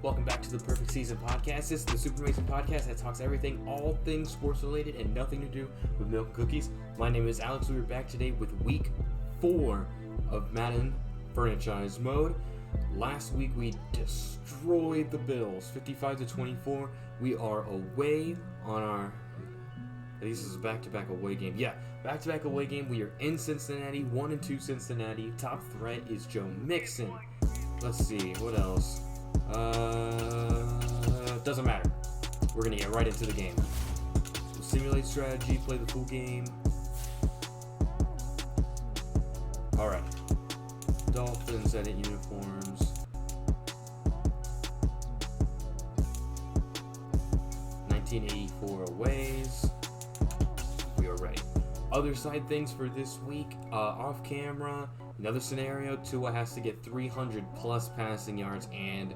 Welcome back to the Perfect Season Podcast. This is the Super Amazing Podcast that talks everything, all things sports related, and nothing to do with milk and cookies. My name is Alex. We are back today with Week 4 of Madden Franchise Mode. Last week we destroyed the Bills, 55-24. We are away on our... This is a back-to-back away game. Yeah, back-to-back away game. We are in Cincinnati, 1-2 Cincinnati. Top threat is Joe Mixon. Let's see, what else? Doesn't matter. We're going to get right into the game. So simulate strategy, play the full game. Alright. Dolphins edit uniforms. 1984 aways. We are ready. Other side things for this week, off camera, another scenario, Tua has to get 300 plus passing yards and,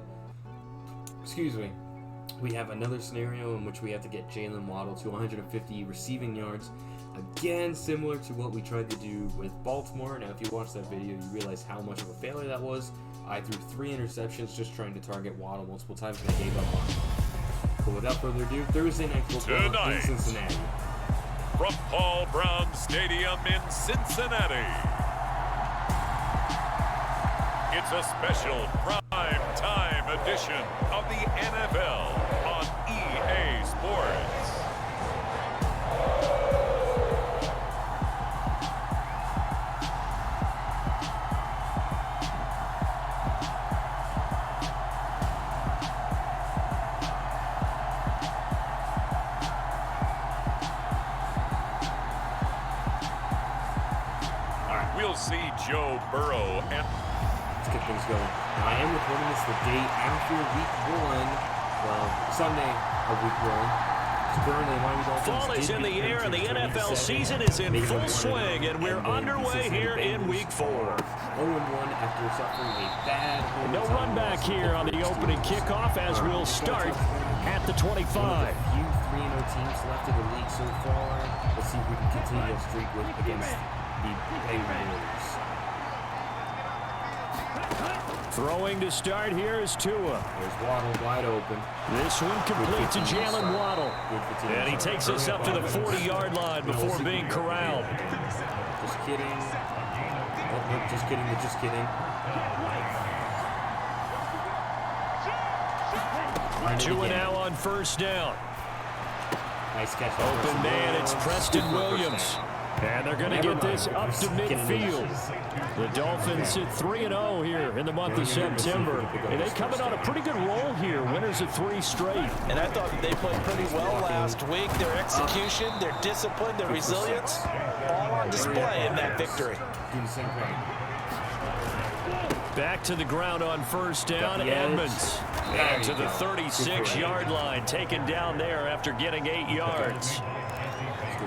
we have another scenario in which we have to get Jalen Waddle to 150 receiving yards. Again, similar to what we tried to do with Baltimore. Now, if you watch that video, you realize how much of a failure that was. I threw 3 interceptions just trying to target Waddle multiple times and I gave up on him. But without further ado, Thursday Night Football in Cincinnati. From Paul Brown Stadium in Cincinnati, it's a special prime time edition of the NFL on EA Sports. We'll see Joe Burrow and... Let's get things going. Now, I am recording this the day after Week 1. Well, Sunday of Week 1. Currently, Miami Dolphins Fall is in the air and the NFL season is in full swing, and we're underway here in Week 4. 0-1 after suffering a bad... No run back here on the opening kickoff as we'll start at the 25. One of the few 3-0 teams left in the league so far. Let's see if we can continue that streak against the Bengals. Throwing to start here is Tua. There's Waddle wide open. This one complete to Jalen Waddle. And he takes us up to the 40-yard line before being corralled. Just kidding. Oh, no, just kidding. Just kidding. Tua now on first down. Nice catch. Open man, it's Preston Williams. And they're going to get this up to midfield. The Dolphins sit 3-0 here in the month of September. And they coming on a pretty good roll here. Winners of 3 straight. And I thought they played pretty well last week. Their execution, their discipline, their resilience, all on display in that victory. Back to the ground on first down, Edmonds. Down to the 36-yard line, taken down there after getting 8 yards.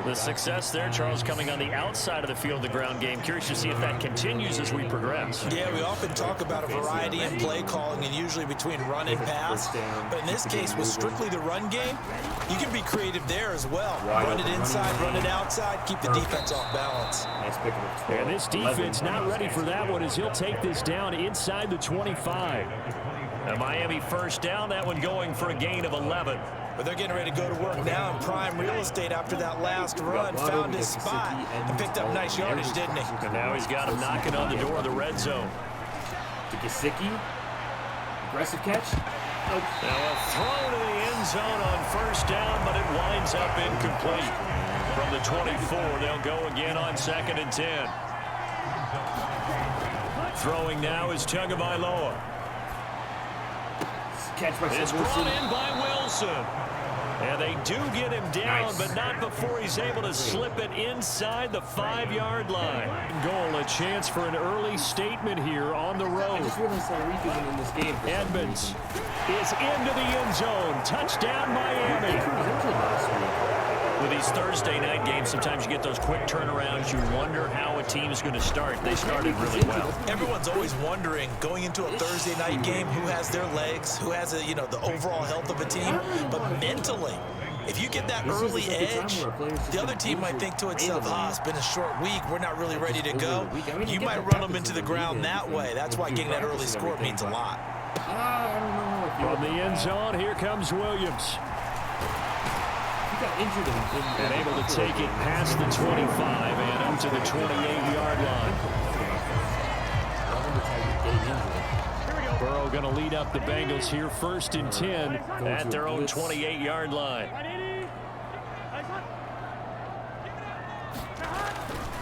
The success there, Charles, coming on the outside of the field, the ground game. Curious to see if that continues as we progress. Yeah, we often talk about a variety in play calling and usually between run and pass. But in this case, with strictly the run game, you can be creative there as well. Run it inside, run it outside, keep the defense off balance. And this defense not ready for that one as he'll take this down inside the 25. A Miami first down, that one going for a gain of 11. But they're getting ready to go to work now in prime real estate after that last run. Found his spot and picked up nice yardage, didn't he? And now he's got him knocking on the door of the red zone. To Gesicki. Aggressive catch. Nope. Now a throw to the end zone on first down, but it winds up incomplete. From the 24, they'll go again on 2nd and 10. Throwing now is Tagovailoa. It's brought in by Wilson. And they do get him down, but not before he's able to slip it inside the 5-yard line. Goal, a chance for an early statement here on the road. Edmonds is into the end zone. Touchdown, Miami. With these Thursday night games, sometimes you get those quick turnarounds. You wonder how a team's going to start. They started really well. Everyone's always wondering, going into a Thursday night game, who has their legs, who has the overall health of a team. But mentally, if you get that early edge, the other team might think to itself, it's been a short week, we're not really ready to go. You might run them into the ground that way. That's why getting that early score means a lot. I don't know if From the end zone, here comes Williams. He got injured and able to take it past the 25 and up to the 28-yard line. Burrow going to lead up the Bengals here, 1st and 10 at their own 28-yard line.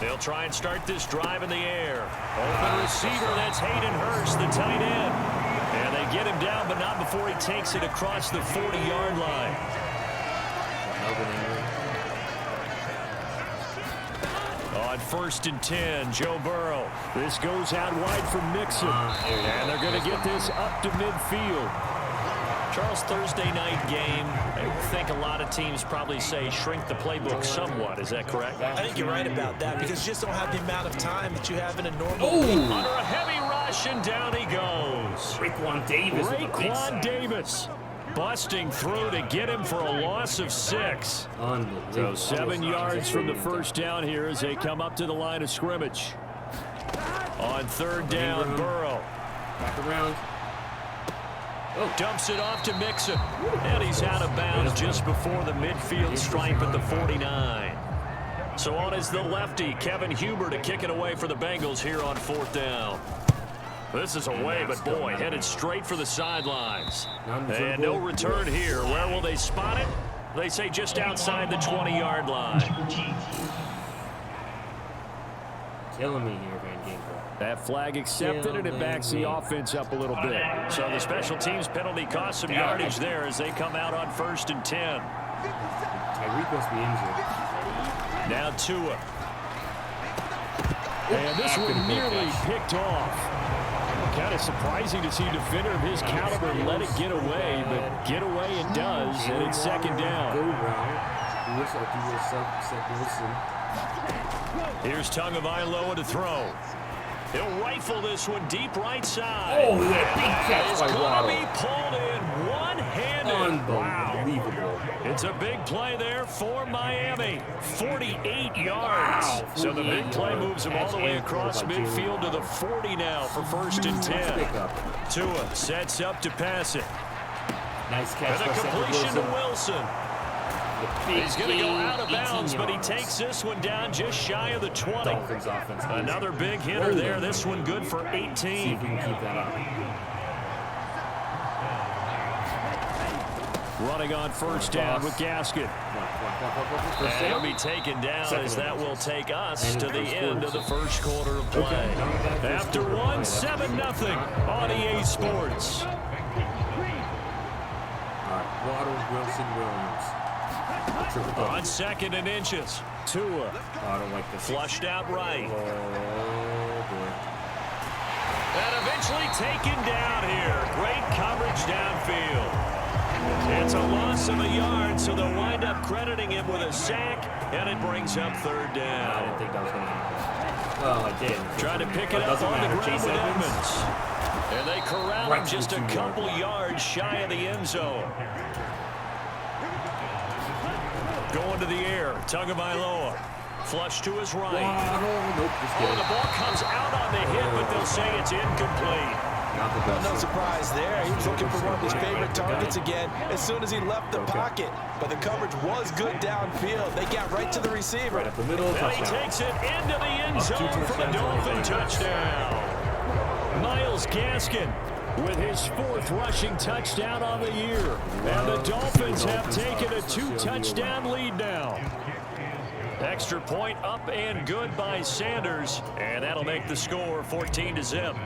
They'll try and start this drive in the air. Open receiver, that's Hayden Hurst, the tight end. And they get him down, but not before he takes it across the 40-yard line. On 1st and 10, Joe Burrow. This goes out wide for Mixon. And they're going to get this up to midfield. Charles, Thursday night game, I think a lot of teams probably say shrink the playbook somewhat. Is that correct? I think you're right about that because you just don't have the amount of time that you have in a normal week. Under a heavy rush, and down he goes. Raekwon Davis busting through to get him for a loss of 6. So 7 yards from the first down here as they come up to the line of scrimmage. On 3rd down, Burrow. Back around. Dumps it off to Mixon. And he's out of bounds just before the midfield stripe at the 49. So on is the lefty, Kevin Huber, to kick it away for the Bengals here on 4th down. This is away, but boy, headed straight for the sidelines. And no return here. Where will they spot it? They say just outside the 20-yard line. Killing me here, Van Ginkel. That flag accepted, and it backs the offense up a little bit. So the special teams penalty cost some yardage there as they come out on 1st and 10. Tyreek must be injured. Now Tua. And this one nearly picked off. Kind of surprising to see a defender of his caliber let it get away, but get away it does, and it's 2nd down. Here's Tagovailoa to throw. He'll rifle this one deep right side. Oh, that big catch by Waddle. It's going to be pulled in one-handed. Unbelievable. It's a big play there for Miami. 48 yards. Wow, so the big play moves him all the way across midfield to the 40 now for 1st and 10. Tua sets up to pass it. Nice catch. And a completion to Wilson. He's going to go out of bounds, but he takes this one down just shy of the 20. Another big hitter there. This one good for 18. See if we can keep that up. Running on 1st down with Gaskin. And he'll be taken down as that will take us to the end of the 1st quarter of play. After 1, 7-0 on EA Sports. All right, Waddle, Wilson, Williams. On 2nd and inches. Tua. Oh, I don't like this. Flushed out right. Oh, boy. And eventually taken down here. Great coverage downfield. It's a loss of a yard, so they'll wind up crediting him with a sack, and it brings up 3rd down. I didn't think that was going to happen. Well, I did. Trying to pick it up on the ground with Edmonds. And they corral him just a couple yards shy of the end zone. Going to the air, Tagovailoa. Flush to his right. The ball comes out on the hit, but they'll say it's incomplete. No surprise there. He was looking for one of his favorite targets again as soon as he left the pocket. But the coverage was good downfield. They got right to the receiver. Right up the middle. And he takes it into the end zone for the Dolphin touchdown. Myles Gaskin with his 4th rushing touchdown on the year. And the Dolphins have taken a 2-touchdown lead now. Extra point up and good by Sanders. And that'll make the score 14-0.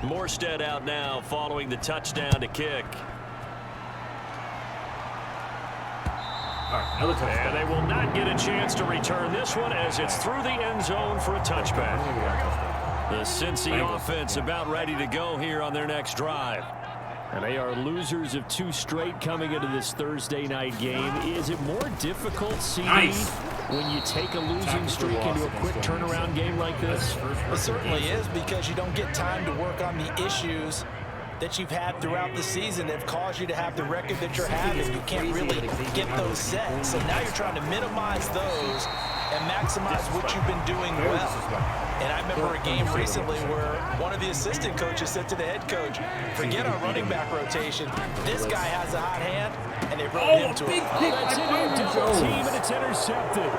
Morstead out now following the touchdown to kick. And they will not get a chance to return this one as it's through the end zone for a touchback. The Cincy offense about ready to go here on their next drive. And they are losers of 2 straight coming into this Thursday night game. Is it more difficult, CD, when you take a losing streak into a quick turnaround game like this? It certainly is, because you don't get time to work on the issues that you've had throughout the season that have caused you to have the record that you're having. You can't really get those set. So now you're trying to minimize those and maximize what you've been doing well. And I remember a game recently where one of the assistant coaches said to the head coach, forget our running back rotation. This guy has a hot hand, and they brought him to big it. pick That's by a double Jones. team, and it's intercepted.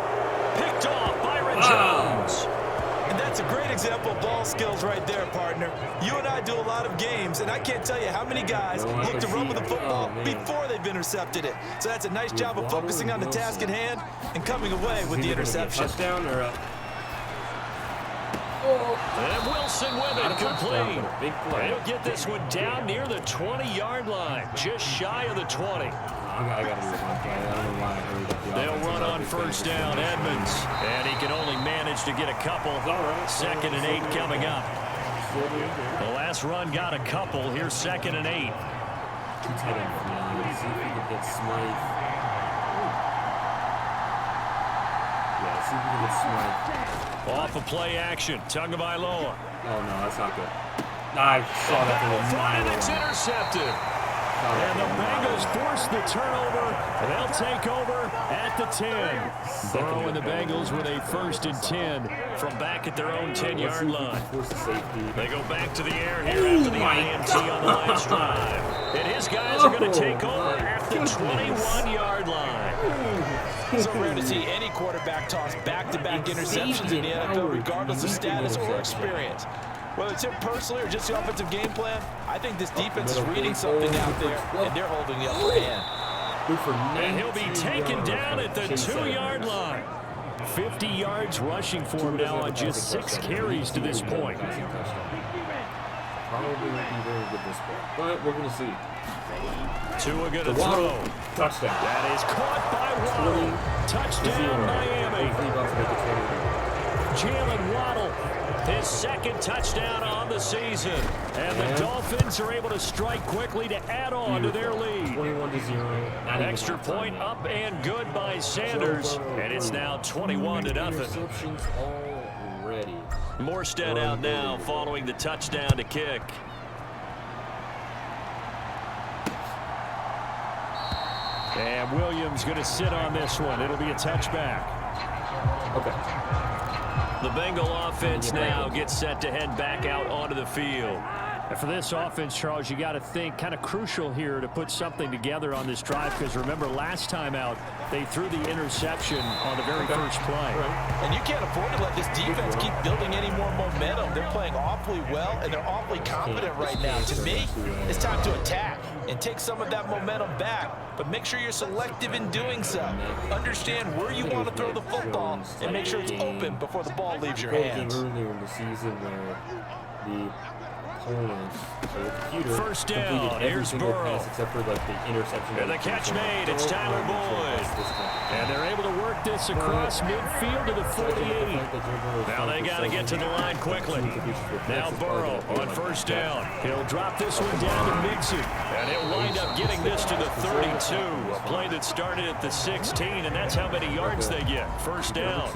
Picked off Byron Jones. And that's a great example of ball skills right there, partner. You and I do a lot of games, and I can't tell you how many guys look to run with the football before they've intercepted it. So that's a nice job of focusing on the task at hand and coming away with the interception. Touchdown or a... And Wilson with it, complete. Big play. He'll get this one down near the 20-yard line, just shy of the 20. I got to do this one play. I don't know why I hurried up. They'll run on first down, Edmonds. And he can only manage to get a couple. 2nd and 8 coming up. The last run got a couple. Here's 2nd and 8. Let's see if we can get Smythe. Yeah, let's see if we can get Smythe. Off of play action. Tagovailoa. Oh, no, that's not good. I saw that from a mile And it's away. intercepted. And the Bengals force the turnover. They'll take over at the 10. Burrow and the Bengals with a 1st and 10 from back at their own 10-yard line. They go back to the air here after the INT on the last drive. And his guys are going to take over at the 21-yard line. So rare to see any quarterback toss back-to-back interceptions in the NFL, regardless of status or experience. Whether it's him personally or just the offensive game plan, I think this defense is reading something out there, and they're holding the upper hand. And he'll be taken down at the 2-yard line. 50 yards rushing for him now on just 6 carries to this point. Probably won't be very good this point, but we're going to see. Tua going to throw. Touchdown. That is caught by Waddle. Touchdown, Miami. Jalen Waddle, his 2nd touchdown on the season. And the Dolphins are able to strike quickly to add on to their lead. 21-0. Extra point up and good by Sanders. And it's now 21-0. Interceptions already. Morstead out now following the touchdown to kick. And Williams going to sit on this one. It'll be a touchback. Okay. The Bengal offense now gets set to head back out onto the field. And for this offense, Charles, you got to think kind of crucial here to put something together on this drive, because remember last time out they threw the interception on the very first play. And you can't afford to let this defense keep building any more momentum. They're playing awfully well, and they're awfully confident right now. To me, it's time to attack and take some of that momentum back, but make sure you're selective in doing so. Understand where you want to throw the football and make sure it's open before the ball leaves your hands. Earlier in the season where the opponents, so the computer, first down, completed every here's single Burrow. pass except for like the interception. And the catch made, it's Tyler Boyd. And they're able to work this across midfield to the 48. Now they got to get to the line quickly. Now Burrow on first down. He'll drop this one down to Mixon. And he'll wind up getting this to the 32. A play that started at the 16, and that's how many yards they get. First down.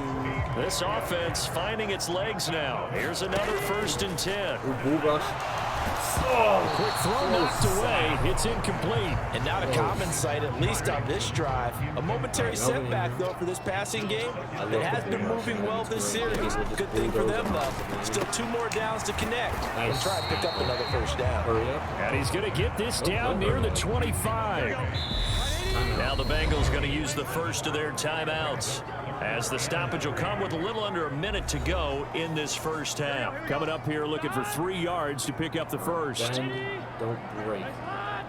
This offense finding its legs now. Here's another 1st and 10. Quick throw knocked away. It's incomplete. And not a common sight, at least on this drive. A momentary setback, though, for this passing game that has been moving well this series. Good thing for them, though. Still 2 more downs to connect and try and pick up another first down. And he's going to get this down near the 25. Now the Bengals going to use the first of their timeouts, as the stoppage will come with a little under a minute to go in this first half. Coming up here looking for 3 yards to pick up the first. Don't break.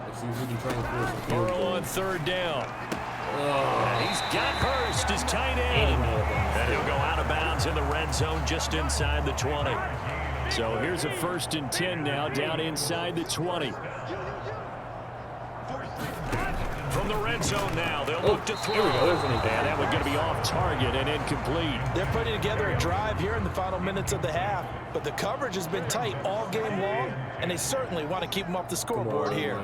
Let's see if we can try and force a field Burrow goal. on 3rd down. And he's got Hurst, his tight end. And he'll go out of bounds in the red zone just inside the 20. So here's a 1st and 10 now down inside the 20. From the red zone now, they'll look to throw. And that one's going to be off target and incomplete. They're putting together a drive here in the final minutes of the half, but the coverage has been tight all game long, and they certainly want to keep them off the scoreboard here.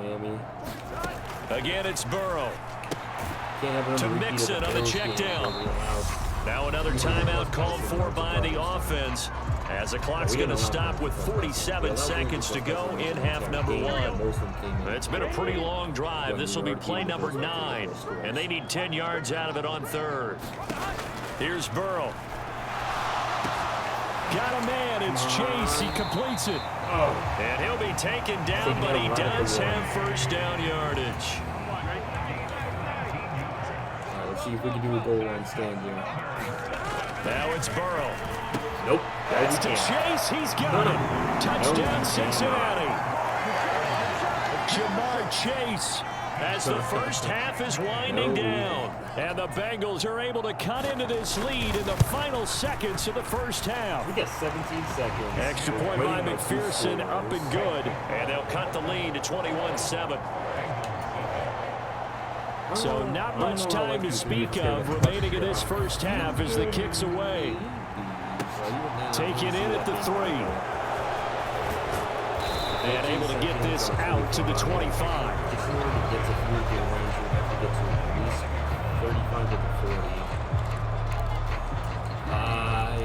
Again, it's Burrow. To Mixon on the check down. Now another timeout called for by the offense, as the clock's going to stop with 47 seconds to go in half number 1. It's been a pretty long drive. This will be play number 9, and they need 10 yards out of it on 3rd. Here's Burrow. got a man. It's Chase. He completes it. And he'll be taken down, but he does have first down yardage. Let's see if we can do a goal line stand here. Now it's Burrow. Nope. That's to Chase. He's got it. Touchdown, Cincinnati. Jamar Chase as the first half is winding down. And the Bengals are able to cut into this lead in the final seconds of the first half. We got 17 seconds. Extra point by McPherson, up and good. And they'll cut the lead to 21-7. So not much time to speak of remaining in this first half as the kick's away. Taken in at the 3. And able to get this out to the 25.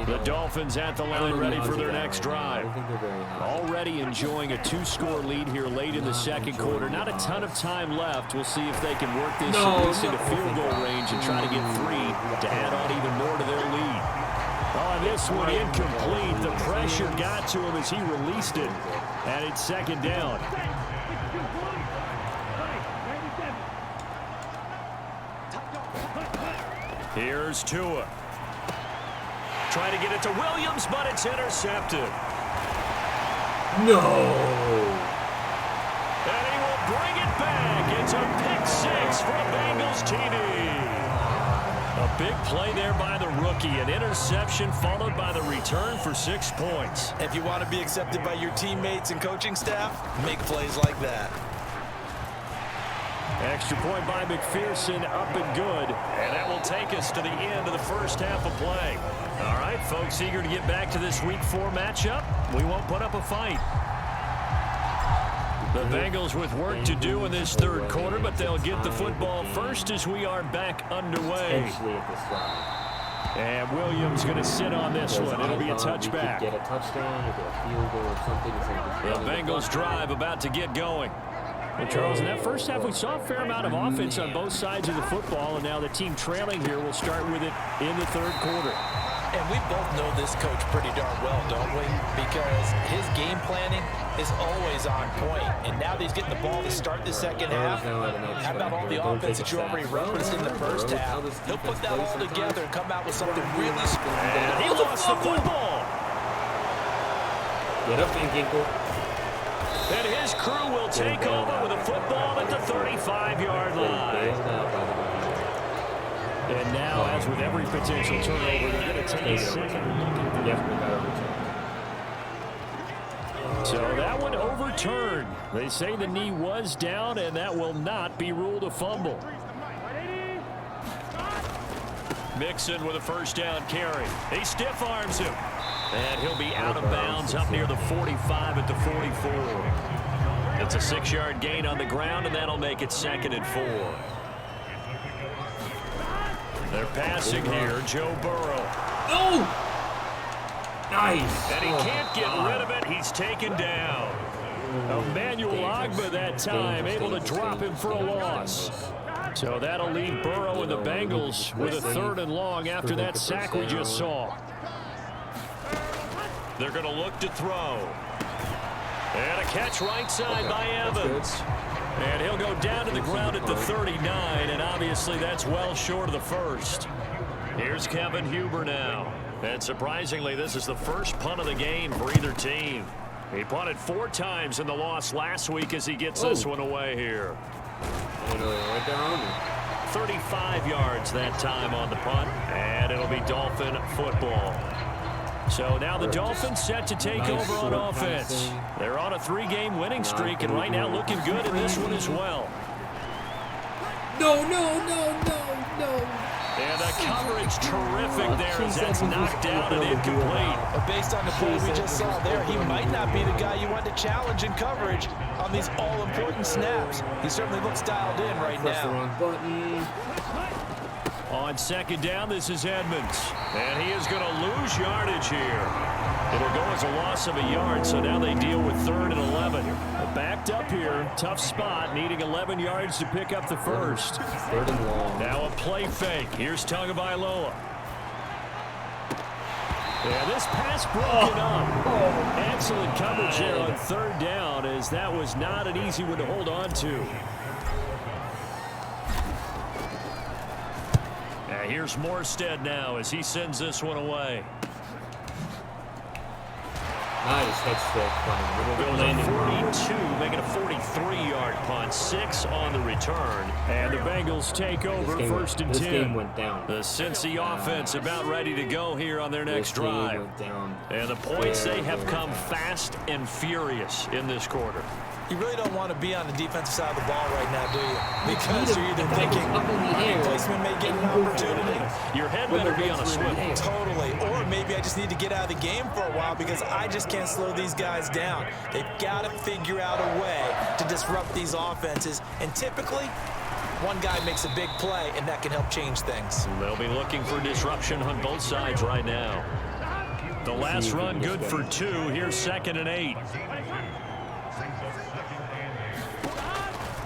The Dolphins at the line ready for their next drive. Already enjoying a 2-score lead here late in the second quarter. Not a ton of time left. We'll see if they can work this at least into field goal range and try to get 3 to add on even more to their lead. Oh, this one incomplete. The pressure got to him as he released it. And it's second down. Here's Tua. Trying to get it to Williams, but it's intercepted. No. And he will bring it back. It's a pick-6 for a Bengals TD. A big play there by the rookie. An interception followed by the return for 6 points. If you want to be accepted by your teammates and coaching staff, make plays like that. Extra point by McPherson, up and good. And that will take us to the end of the first half of play. All right, folks, eager to get back to this Week 4 matchup. We won't put up a fight. The Bengals with work to do in this third quarter, but they'll get the football first as we are back underway. And Williams going to sit on this one. It'll be a touchback. Get a touchdown or get a field goal or something. The Bengals drive about to get going. Well, Charles, in that first half, we saw a fair amount of offense on both sides of the football, and now the team trailing here will start with it in the third quarter. And we both know this coach pretty darn well, don't we? Because his game planning is always on point. And now that he's getting the ball to start the second half, how about all the offense that you already referenced in the first half? He'll put that all together and come out with something really special. And he lost the football. Get up, Van Ginkel. And his crew will take over with a football at the 35-yard line. And now, as with every potential turnover, they're going to take a second. So that one overturned. They say the knee was down, and that will not be ruled a fumble. Mixon with a first down carry. He stiff arms him. And he'll be out of bounds up near the 45 at the 44. It's a 6-yard gain on the ground, and that'll make it 2nd and 4. They're passing here. Joe Burrow. Oh! Nice. And he can't get rid of it. He's taken down. Emmanuel Ogbah that time able to drop him for a loss. So that'll leave Burrow and the Bengals with a 3rd and long after that sack we just saw. They're going to look to throw. And a catch right side by Evans. And he'll go down to the ground at the 39, and obviously that's well short of the first. Here's Kevin Huber now. And surprisingly, this is the first punt of the game for either team. He punted 4 times in the loss last week as he gets this one away here. 35 yards that time on the punt, and it'll be Dolphin football. So now the Dolphins set to take over on offense. They're on a 3-game winning streak, and right now looking good in this one as well. No. And the coverage terrific there as that's knocked down and incomplete. But based on the play we just saw there, he might not be the guy you want to challenge in coverage on these all-important snaps. He certainly looks dialed in right now. On 2nd down, this is Edmonds. And he is going to lose yardage here. It'll go as a loss of a yard, so now they deal with 3rd and 11. Backed up here, tough spot, needing 11 yards to pick up the first. 3rd and long. Now a play fake. Here's Tagovailoa. Yeah, this pass broken up. Excellent coverage here on third down, as that was not an easy one to hold on to. Here's Morstead now as he sends this one away. Nice head Going 42, making a 43-yard punt, 6 on the return. And the Bengals take over first and 10. This game went down. The Cincy offense about ready to go here on their next drive. And the points, they have come fast and furious in this quarter. You really don't want to be on the defensive side of the ball right now, do you? Because you're either thinking, my replacement may get an opportunity. Your head better be on a swivel. Totally. Or maybe I just need to get out of the game for a while because I just can't slow these guys down. They've got to figure out a way to disrupt these offenses. And typically, one guy makes a big play, and that can help change things. They'll be looking for disruption on both sides right now. The last run good for 2. Here's 2nd and 8.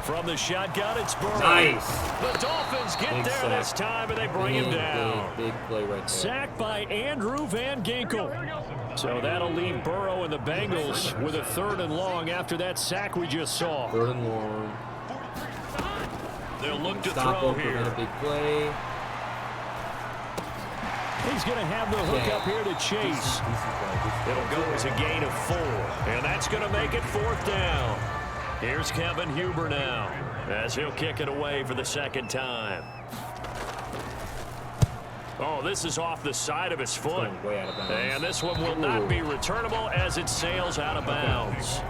From the shotgun, it's Burrow. Nice. The Dolphins get there this time, and they bring him down. Big play right there. Sacked by Andrew Van Ginkel. So that'll leave Burrow and the Bengals with a 3rd and long after that sack we just saw. 3rd and long. They'll look to throw here. A big play. He's going to have the hook up here to chase. It'll go as a gain of 4. And that's going to make it 4th down. Here's Kevin Huber now, as he'll kick it away for the 2nd time. Oh, this is off the side of his foot. And this one will not be returnable as it sails out of bounds.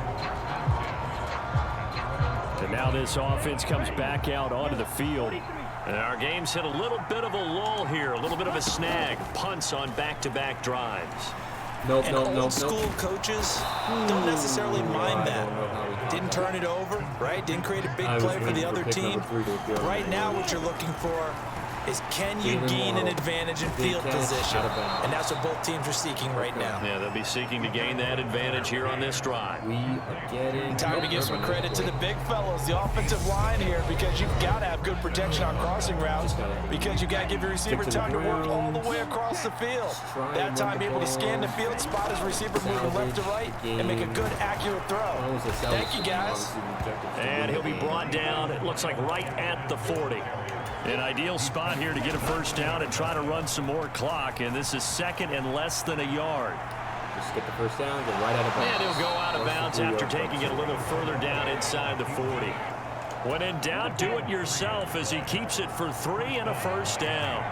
And now this offense comes back out onto the field. And our game's hit a little bit of a lull here, a little bit of a snag. Punts on back-to-back drives. Old school coaches don't necessarily mind that. Didn't turn it over, right? Didn't create a big play for the other team. Right now what you're looking for is can you gain an advantage in field position? And that's what both teams are seeking right now. Yeah, they'll be seeking to gain that advantage here on this drive. We are getting time to give some credit to the big fellows, the offensive line here, because you've got to have good protection on crossing routes, because you've got to give your receiver time to work all the way across the field. That time able to scan the field, spot his receiver moving left to right, and make a good, accurate throw. Thank you, guys. And he'll be brought down, it looks like right at the 40. An ideal spot here to get a 1st down and try to run some more clock. And this is 2nd and less than a yard. Just get the 1st down, go right out of bounds. And he'll go out of bounds after taking it a little further down inside the 40. When in doubt, do it yourself as he keeps it for 3 and a 1st down.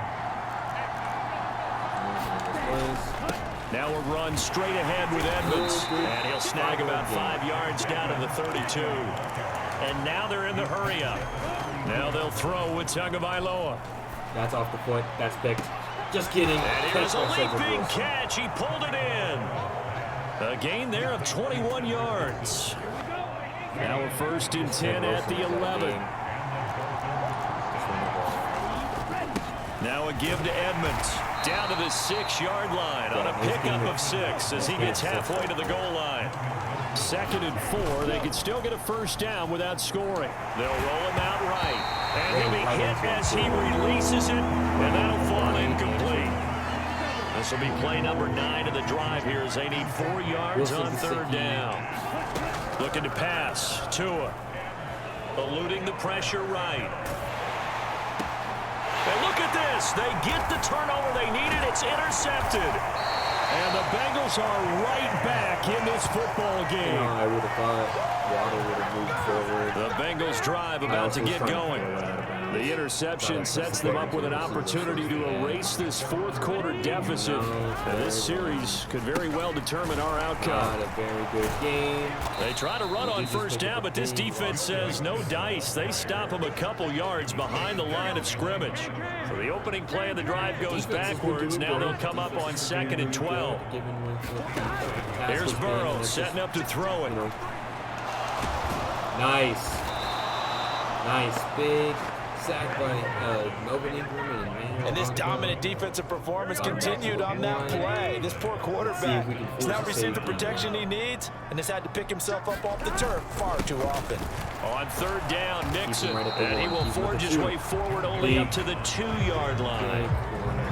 Now we'll run straight ahead with Edmonds. And he'll snag about 5 yards down to the 32. And now they're in the hurry-up. Now they'll throw with Tagovailoa. That's off the foot. That's picked. Just kidding. And here's a leaping catch. He pulled it in. A gain there of 21 yards. Now a 1st and 10 at the 11. Now a give to Edmonds. Down to the 6-yard line on a pickup of 6 as he gets halfway to the goal line. 2nd and 4. They can still get a 1st down without scoring. They'll roll him out right. And he'll be hit as he releases it. And that'll fall incomplete. This will be play number 9 of the drive here as they need 4 yards on 3rd down. Looking to pass. Tua. Eluding the pressure right. And look at this. They get the turnover they needed. It's intercepted. And the Bengals are right back in this football game. I would have thought Waddle would have moved forward. The Bengals drive about to get going. The interception sets them up with an opportunity to erase this 4th quarter deficit. And this series could very well determine our outcome. Not a very good game. They try to run on 1st down, but this defense says no dice. They stop them a couple yards behind the line of scrimmage. So the opening play of the drive goes backwards. Now they'll come up on 2nd and 12. Here's Burrow setting up to throw it. Nice. Nice. Big sack by Melvin Ingram and this dominant defensive performance continued on that play. This poor quarterback has now received the protection he needs and has had to pick himself up off the turf far too often. On third down, Nixon, and he will forge his way forward only up to the 2-yard line.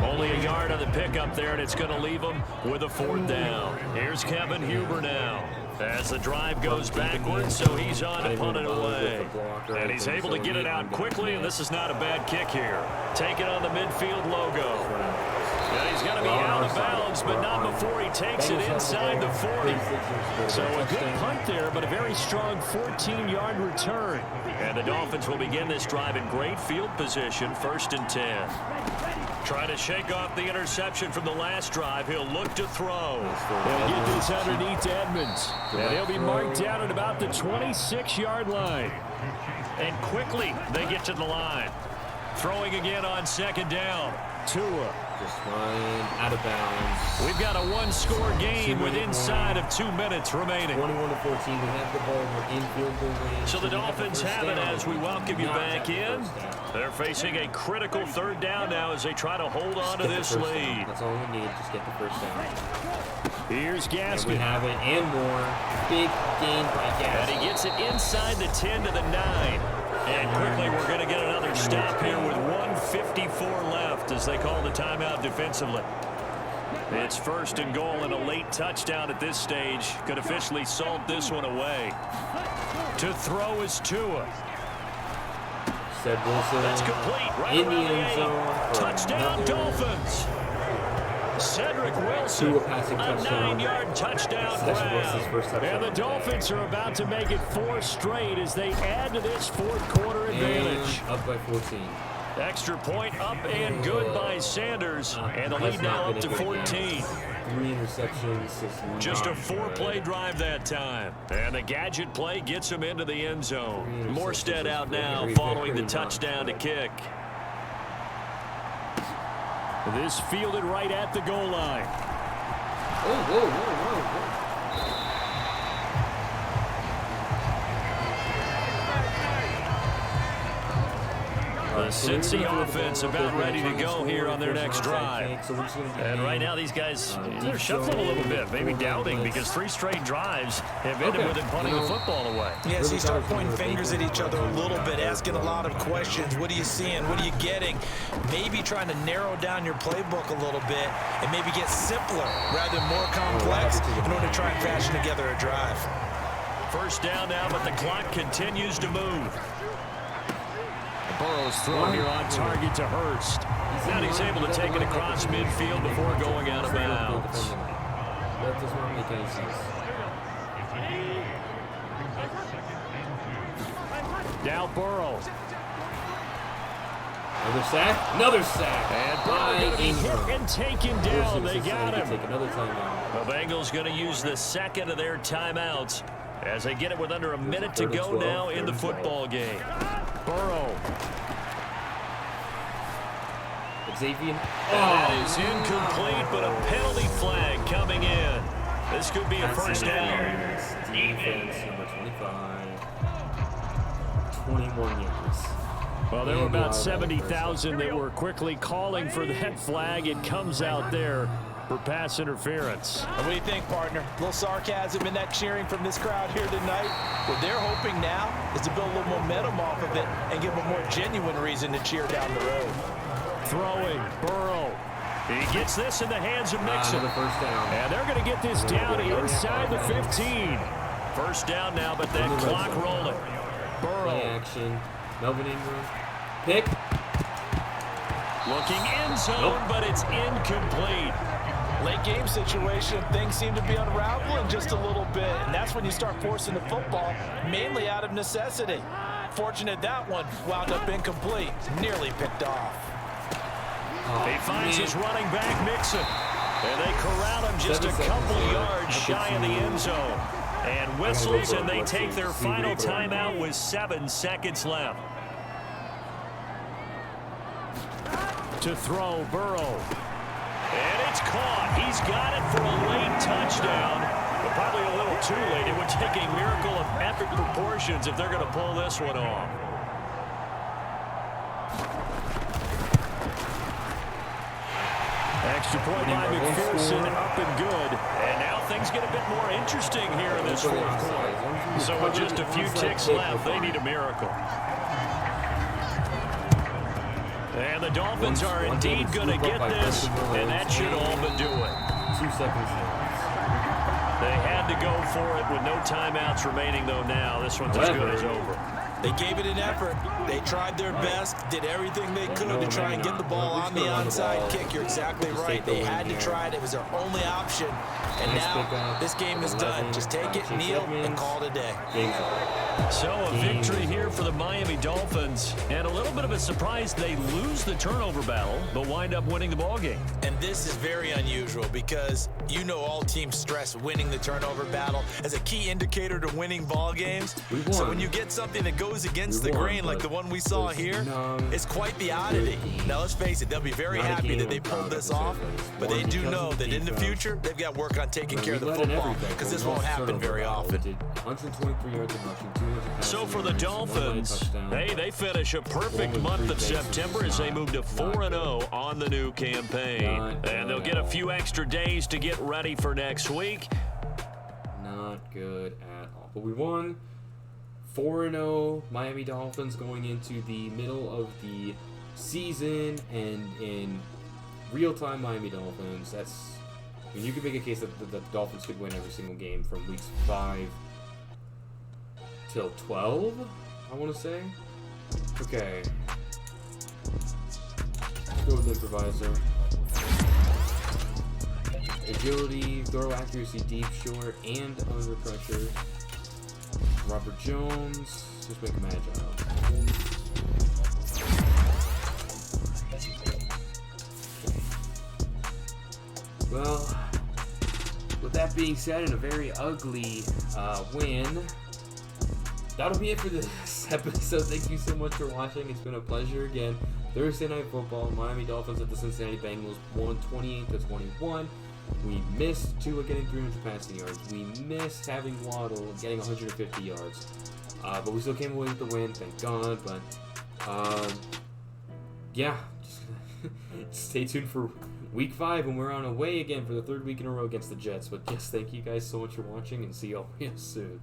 Only a yard on the pickup there, and it's going to leave him with a 4th down. Here's Kevin Huber now. As the drive goes backwards, so he's on to punt it away. And he's able to get it out quickly, and this is not a bad kick here. Take it on the midfield logo. And he's going to be out of bounds, but not before he takes it inside the 40. So a good punt there, but a very strong 14-yard return. And the Dolphins will begin this drive in great field position, 1st and 10. Trying to shake off the interception from the last drive. He'll look to throw. They'll get this underneath to Edmonds. And he'll be marked down at about the 26-yard line. And quickly they get to the line. Throwing again on 2nd down. Tua. Just flying out of bounds. We've got a 1-score game with inside of 2 minutes remaining. 21-14. We have the ball. We're in field goal range. So the Dolphins have it as we welcome you back in. They're facing a critical 3rd down now as they try to hold on to this lead. That's all we need. Just get the 1st down. Here's Gaskin. We have it and more. Big gain by Gaskin. And he gets it inside the 10 to the 9. And quickly we're going to get another stop here with 1:54 left as they call the timeout defensively. It's 1st and goal, and a late touchdown at this stage could officially salt this one away. To throw is Tua. Said Wilson. That's complete. Right in the around end zone. Touchdown Dolphins. Cedric Wilson, a 9-yard touchdown grab. And the Dolphins are about to make it 4 straight as they add to this 4th quarter advantage. And up by 14. Extra point up and good by Sanders. And the lead now up to 14. 3 interceptions. Just a 4-play drive that time. And the gadget play gets him into the end zone. Morstead out now following the touchdown to kick. This fielded right at the goal line. Whoa. The Cincy offense about ready to go here on their next drive. And right now these guys, they're shuffling a little bit, maybe doubting because 3 straight drives have ended with him punting the football away. Yes, you start pointing fingers at each other a little bit, asking a lot of questions. What are you seeing? What are you getting? Maybe trying to narrow down your playbook a little bit and maybe get simpler rather than more complex in order to try and fashion together a drive. 1st down now, but the clock continues to move. Burrow's throw here on target to Hurst. Now he's able to take it across midfield before going out of bounds. That does not make any sense. Now Burrow. Another sack. And Burrow going to be hit and taken down. They got him. Take another timeout. The Bengals going to use the 2nd of their timeouts as they get it with under a minute to go now in the football game. Burrow. Xavier. That is incomplete, but a penalty flag coming in. This could be a 1st down. Defense number 25. 21 yards. Well, there were about 70,000 that were quickly calling for that flag. It comes out there for pass interference. And what do you think, partner? A little sarcasm in that cheering from this crowd here tonight. What they're hoping now is to build a little momentum off of it and give them a more genuine reason to cheer down the road. Throwing, Burrow. He gets this in the hands of Nixon. The 1st down. And they're going to get this down inside the 15. 1st down now, but that clock rolling. Burrow. Play action. Melvin Ingram. Pick. Looking end zone, but it's incomplete. Late game situation, things seem to be unraveling just a little bit, and that's when you start forcing the football, mainly out of necessity. Fortunate that one wound up incomplete, nearly picked off. He finds his running back, Nixon, and they corral him just a couple yards shy of the end zone. And whistles, and they take their final timeout with 7 seconds left. To throw, Burrow. And it's caught. He's got it for a late touchdown, but probably a little too late. It would take a miracle of epic proportions if they're going to pull this one off. Extra point by McPherson, up and good. And now things get a bit more interesting here in this fourth quarter. So with just a few ticks left, they need a miracle. And the Dolphins are indeed going to get this, and that should all but do it. 2 seconds left. They had to go for it with no timeouts remaining, though, now. This one's as good as over. They gave it an effort. They tried their best, did everything they could to try and get the ball on the onside kick. You're exactly right. They had to try it. It was their only option. And now this game is done. Just take it, kneel, and call it a day. So a victory here for the Miami Dolphins. And a little bit of a surprise, they lose the turnover battle, but wind up winning the ballgame. And this is very unusual because you know all teams stress winning the turnover battle as a key indicator to winning ball games. So when you get something that goes against the grain like the one we saw here, it's quite the oddity. Now let's face it, they'll be very happy that they pulled this off, but they do know that in the future they've got work on taking care of the football because this won't happen very often. 123 yards of rushing, 200 passing. So for the Dolphins, they finish a perfect month of September as they move to 4-0 on the new campaign. And they'll get a few extra days to get ready for next week. Not good at all. But we won. 4-0 Miami Dolphins going into the middle of the season, and in real-time Miami Dolphins, I mean, you could make a case that the Dolphins could win every single game from weeks 5 till 12, I want to say. Okay. Let's go with improviser. Agility, throw accuracy, deep, short, and under pressure. Robert Jones, just make him agile. Well, with that being said, and a very ugly win, that'll be it for this episode. Thank you so much for watching. It's been a pleasure again. Thursday Night Football, Miami Dolphins at the Cincinnati Bengals, won 28-21. We missed Tua getting 300 passing yards. We missed having Waddle getting 150 yards. But we still came away with the win, thank God. But, yeah, just stay tuned for Week 5 when we're on away again for the 3rd week in a row against the Jets. But yes, thank you guys so much for watching, and see y'all real soon.